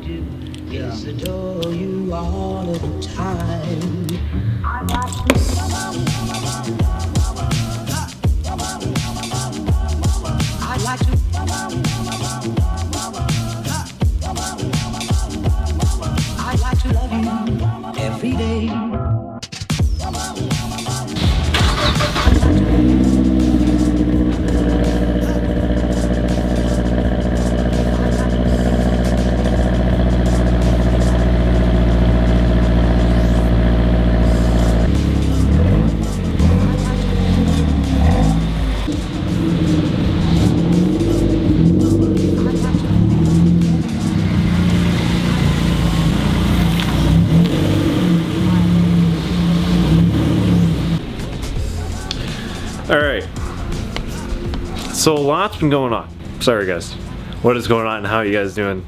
do is adore you all of the time. I'd like to. I'd like to love you every day. Alright, so a lot's been going on. Sorry guys, what is going on and how are you guys doing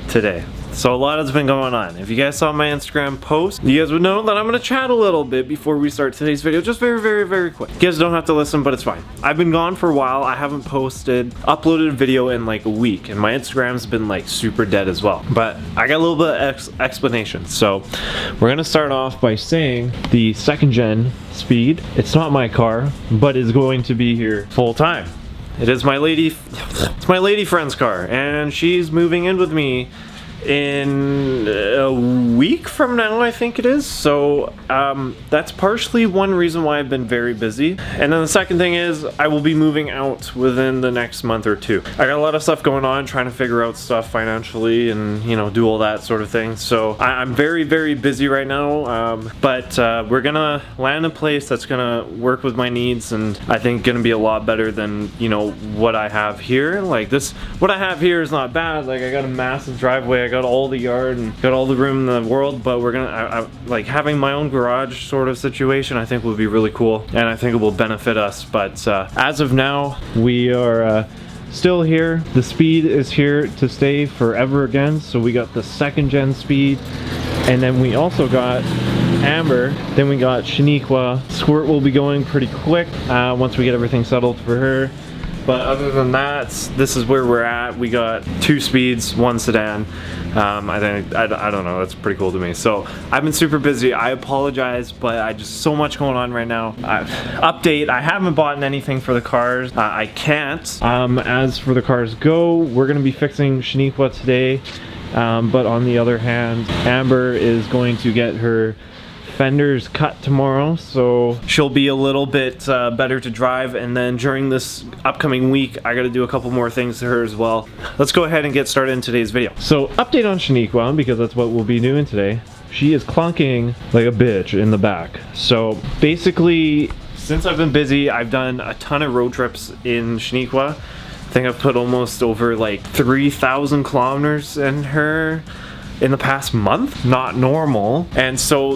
today? So a lot has been going on. If you guys saw my Instagram post, you guys would know that I'm going to chat a little bit before we start today's video. Just very quick. You guys don't have to listen, but it's fine. I've been gone for a while. I haven't uploaded a video in like a week, and my Instagram's been like super dead as well. But I got a little bit of explanation. So we're going to start off by saying the second gen Speed, it's not my car, but is going to be here full time. It is it's my lady friend's car, and she's moving in with me in a week from now, I think it is. So that's partially one reason why I've been very busy. And then the second thing is I will be moving out within the next month or two. I got a lot of stuff going on, trying to figure out stuff financially and, you know, do all that sort of thing. So I'm very busy right now, but we're gonna land a place that's gonna work with my needs, and I think gonna be a lot better than, you know, what I have here. Like this, what I have here is not bad. Like I got a massive driveway, I got all the yard and got all the room in the world, but we're gonna like having my own garage sort of situation I think would be really cool, and I think it will benefit us. But as of now, we are still here. The Speed is here to stay forever again. So we got the second gen Speed, and then we also got Amber, then we got Shaniqua. Squirt will be going pretty quick once we get everything settled for her. But other than that, this is where we're at. We got 2 Speeds, 1 sedan. I don't know, that's pretty cool to me. So I've been super busy. I apologize, but I just so much going on right now. Update, I haven't bought anything for the cars. I can't. As for the cars go, we're gonna be fixing Shaniqua today. But on the other hand, Amber is going to get her fenders cut tomorrow, so she'll be a little bit better to drive. And then during this upcoming week, I got to do a couple more things to her as well. Let's go ahead and get started in today's video. So update on Shaniqua, because that's what we'll be doing today. She is clunking like a bitch in the back. So basically, since I've been busy, I've done a ton of road trips in Shaniqua. I think I've put almost over like 3,000 kilometers in her in the past month. Not normal. And so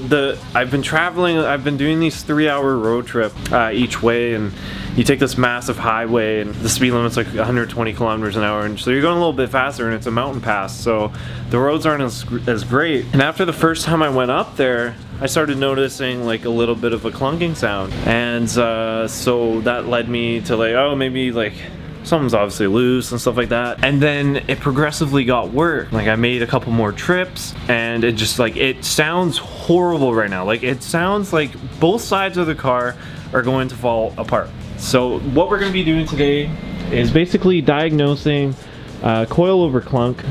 I've been traveling, I've been doing these 3-hour road trip each way, and you take this massive highway and the speed limit's like 120 kilometers an hour, and so you're going a little bit faster, and it's a mountain pass, so the roads aren't as great. And after the first time I went up there, I started noticing like a little bit of a clunking sound, and so that led me to like, oh, maybe like something's obviously loose and stuff like that. And then it progressively got worse. Like I made a couple more trips, and it just like, it sounds horrible right now. Like it sounds like both sides of the car are going to fall apart. So what we're going to be doing today is basically diagnosing coilover clunk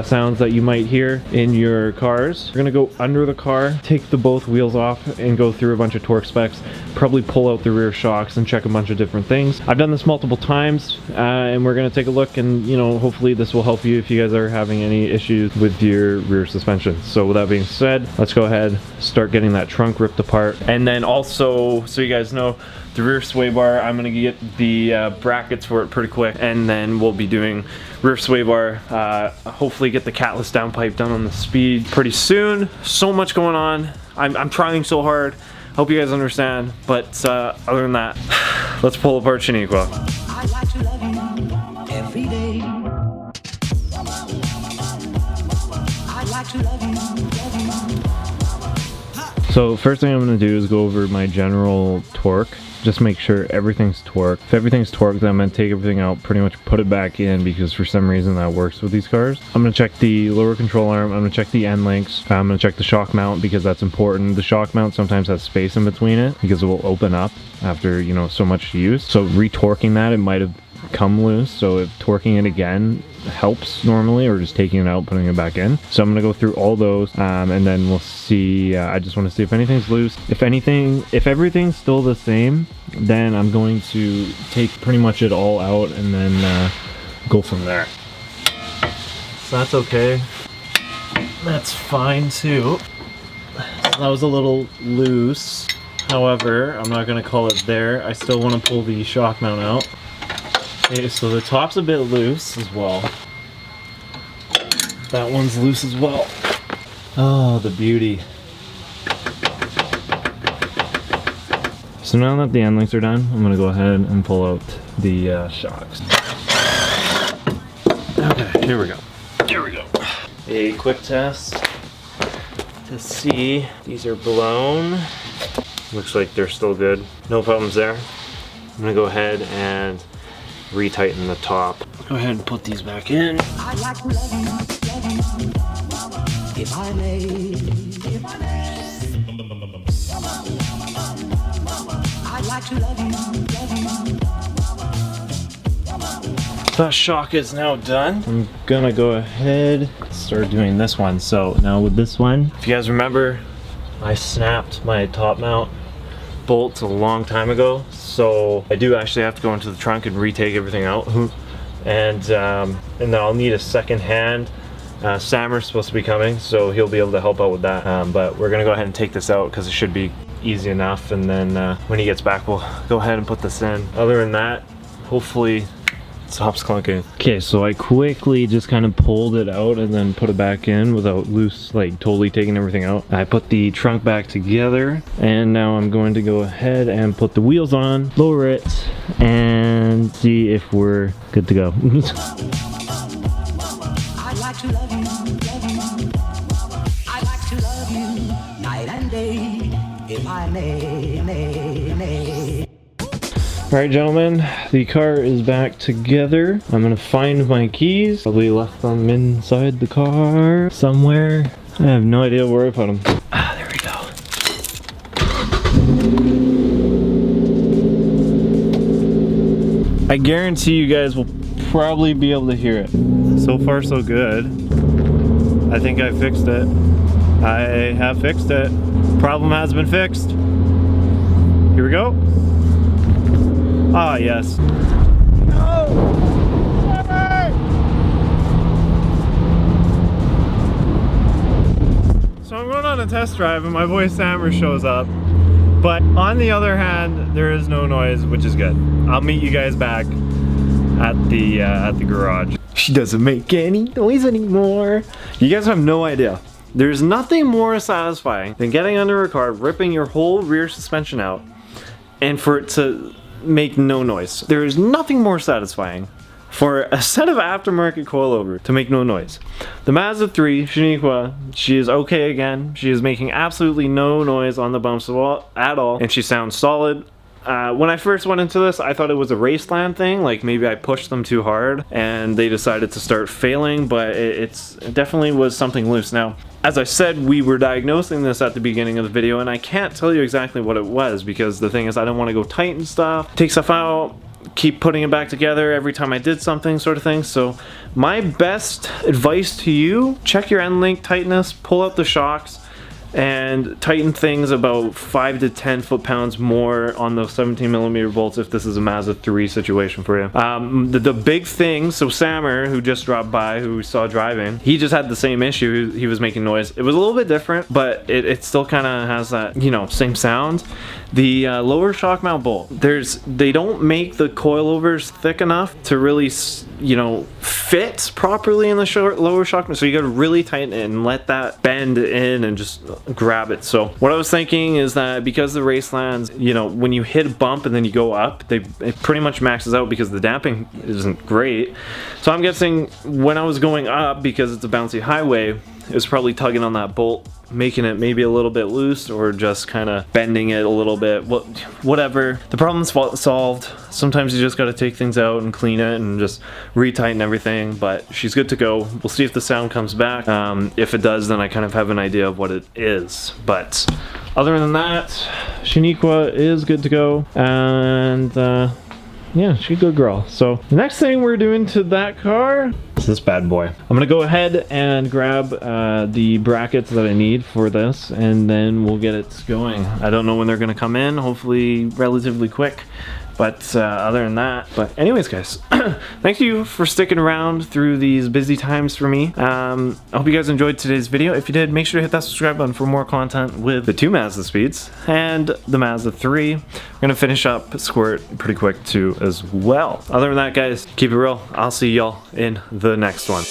sounds that you might hear in your cars. We're gonna go under the car, take the both wheels off, and go through a bunch of torque specs, probably pull out the rear shocks and check a bunch of different things. I've done this multiple times, and we're gonna take a look, and you know, hopefully this will help you if you guys are having any issues with your rear suspension. So with that being said, let's go ahead, start getting that trunk ripped apart. And then also, so you guys know, the rear sway bar, I'm gonna get the brackets for it pretty quick, and then we'll be doing rear sway bar, hopefully get the catless downpipe done on the Speed pretty soon. So much going on. I'm trying so hard. Hope you guys understand, but other than that, let's pull apart Shaniqua. I'd like to love you every day. I'd like to love you. So first thing I'm going to do is go over my general torque just make sure everything's torqued. If everything's torqued, then I'm gonna take everything out, pretty much put it back in, because for some reason that works with these cars. I'm gonna check the lower control arm, I'm gonna check the end links, I'm gonna check the shock mount because that's important. The shock mount sometimes has space in between it because it will open up after, you know, so much use. So retorquing that, it might have come loose, so if torquing it again helps normally, or just taking it out, putting it back in. So I'm gonna go through all those, and then we'll see. I just want to see if anything's loose. If everything's still the same, then I'm going to take pretty much it all out and then go from there. So that's okay. That's fine too. So that was a little loose. However, I'm not gonna call it there. I still want to pull the shock mount out. Okay, so the top's a bit loose as well. That one's loose as well. Oh, the beauty. So now that the end links are done, I'm gonna go ahead and pull out the shocks. Okay, here we go. Here we go. A quick test to see these are blown. Looks like they're still good. No problems there. I'm gonna go ahead and retighten the top. Go ahead and put these back in. I'd like to love you, if I may, if I may. I'd like to love you. That shock is now done. I'm gonna go ahead and start doing this one. So now with this one, if you guys remember, I snapped my top mount bolts a long time ago, so I do actually have to go into the trunk and retake everything out, and then I'll need a second hand. Samer's supposed to be coming, so he'll be able to help out with that, but we're gonna go ahead and take this out because it should be easy enough, and then when he gets back we'll go ahead and put this in. Other than that, hopefully it stops clunking. Okay, so I quickly just kind of pulled it out and then put it back in without like totally taking everything out. I put the trunk back together, and now I'm going to go ahead and put the wheels on, lower it, and see if we're good to go. I'd like to love you. I'd like to love you night and day, if I may. Alright gentlemen, the car is back together. I'm gonna find my keys. Probably left them inside the car somewhere. I have no idea where I put them. Ah, there we go. I guarantee you guys will probably be able to hear it. So far so good. I think I fixed it. I have fixed it. Problem has been fixed. Here we go. Ah, yes. No! So I'm going on a test drive and my boy Samer shows up. But on the other hand, there is no noise, which is good. I'll meet you guys back at the garage. She doesn't make any noise anymore. You guys have no idea. There's nothing more satisfying than getting under a car, ripping your whole rear suspension out, and for it to make no noise. There is nothing more satisfying for a set of aftermarket coilover to make no noise. The Mazda 3 Shaniqua, she is okay again. She is making absolutely no noise on the bumps at all, and she sounds solid. When I first went into this, I thought it was a Raceland thing, like maybe I pushed them too hard and they decided to start failing, but it definitely was something loose. Now, as I said, we were diagnosing this at the beginning of the video, and I can't tell you exactly what it was because the thing is I don't want to go tighten stuff, take stuff out, keep putting it back together every time I did something, sort of thing. So my best advice to you, check your end link tightness, pull out the shocks, and tighten things about 5 to 10 foot-pounds more on those 17mm bolts if this is a Mazda 3 situation for you. The big thing, so Samer, who just dropped by, who we saw driving, he just had the same issue. He was making noise. It was a little bit different, but it still kind of has that, you know, same sound. The lower shock mount bolt, they don't make the coilovers thick enough to really, you know, fit properly in the lower shock mount, so you gotta really tighten it and let that bend in and just grab it. So what I was thinking is that because the Racelands, you know, when you hit a bump and then you go up, it pretty much maxes out because the damping isn't great. So I'm guessing when I was going up, because it's a bouncy highway, it was probably tugging on that bolt, making it maybe a little bit loose, or just kind of bending it a little bit. Whatever. The problem's solved. Sometimes you just got to take things out and clean it and just retighten everything, but she's good to go. We'll see if the sound comes back. If it does, then I kind of have an idea of what it is. But other than that, Shaniqua is good to go, and yeah, she's a good girl. So the next thing we're doing to that car is this bad boy. I'm gonna go ahead and grab the brackets that I need for this, and then we'll get it going. I don't know when they're gonna come in, hopefully relatively quick. But other than that, but anyways guys, thank you for sticking around through these busy times for me. I hope you guys enjoyed today's video. If you did, make sure to hit that subscribe button for more content with the 2 Mazda speeds and the Mazda 3. We're gonna finish up Squirt pretty quick too as well. Other than that guys, keep it real. I'll see y'all in the next one.